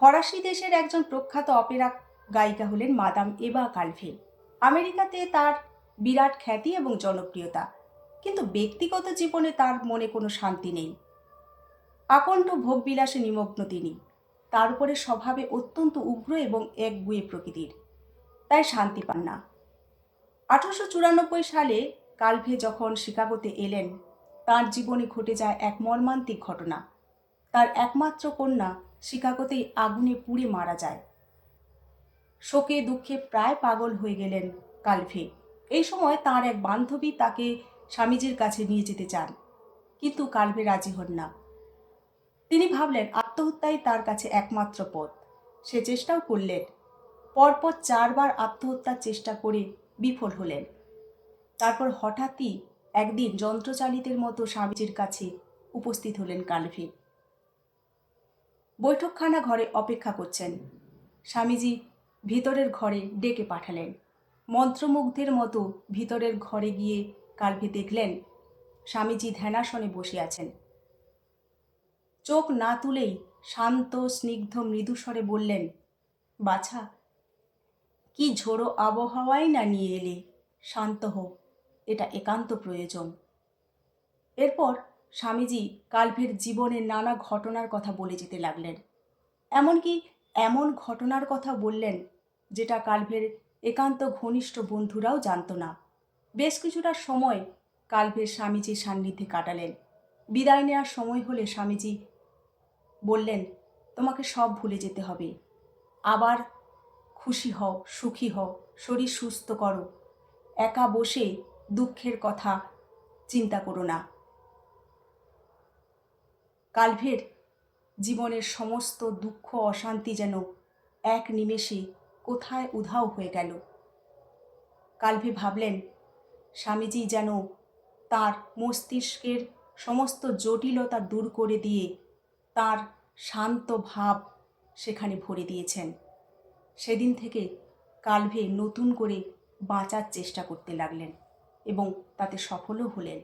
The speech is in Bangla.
ফরাসি দেশের একজন প্রখ্যাত অপেরা গায়িকা হলেন মাদাম এভা কালভে। আমেরিকাতে তার বিরাট খ্যাতি এবং জনপ্রিয়তা, কিন্তু ব্যক্তিগত জীবনে তার মনে কোনো শান্তি নেই। আকণ্ঠ ভোগবিলাসে নিমগ্ন তিনি। তার উপরে স্বভাবে অত্যন্ত উগ্র এবং একগুঁয়ে প্রকৃতির, তাই শান্তি পান না। 1894 সালে কালভে যখন শিকাগোতে এলেন, তার জীবনে ঘটে যায় এক মর্মান্তিক ঘটনা। তার একমাত্র কন্যা শিকাগোতেই আগুনে পুড়ে মারা যায়। শোকে দুঃখে প্রায় পাগল হয়ে গেলেন কালভে। এই সময় তার এক বান্ধবী তাকে স্বামীজির কাছে নিয়ে যেতে চান, কিন্তু কালভে রাজি হন না। তিনি ভাবলেন আত্মহত্যাই তার কাছে একমাত্র পথ। সে চেষ্টাও করলেন। পরপর 4 বার আত্মহত্যার চেষ্টা করে বিফল হলেন। তারপর হঠাৎই একদিন যন্ত্রচালিতের মতো স্বামীজির কাছে উপস্থিত হলেন কালভে। বৈঠকখানা ঘরে অপেক্ষা করছেন। স্বামীজি ভিতরের ঘরে ডেকে পাঠালেন। মন্ত্রমুগ্ধের মতো ভিতরের ঘরে গিয়ে কালভে দেখলেন স্বামীজি ধ্যানাসনে বসে আছেন। চোখ না তুলেই শান্ত স্নিগ্ধ মৃদুস্বরে বললেন, বাছা, কি ঝোড়ো আবহাওয়াই না নিয়ে এলে। শান্ত হোক, এটা একান্ত প্রয়োজন। এরপর স্বামীজি কালভের জীবনের নানা ঘটনার কথা বলে যেতে লাগলেন। এমনকি এমন ঘটনার কথা বললেন যেটা কালভের একান্ত ঘনিষ্ঠ বন্ধুরাও জানত না। বেশ কিছুটা সময় কালভের স্বামীজির সান্নিধ্যে কাটালেন। বিদায় নেওয়ার সময় হলে স্বামীজি বললেন, তোমাকে সব ভুলে যেতে হবে। আবার খুশি হও, সুখী হও, শরীর সুস্থ করো। একা বসে দুঃখের কথা চিন্তা করো না। কালভের জীবনের সমস্ত দুঃখ অশান্তি যেন এক নিমেষে কোথায় উধাও হয়ে গেল। কালভে ভাবলেন স্বামীজি যেন তার মস্তিষ্কের সমস্ত জটিলতা দূর করে দিয়ে তার শান্ত ভাব সেখানে ভরে দিয়েছেন। সেদিন থেকে কালভে নতুন করে বাঁচার চেষ্টা করতে লাগলেন এবং তাতে সফলও হলেন।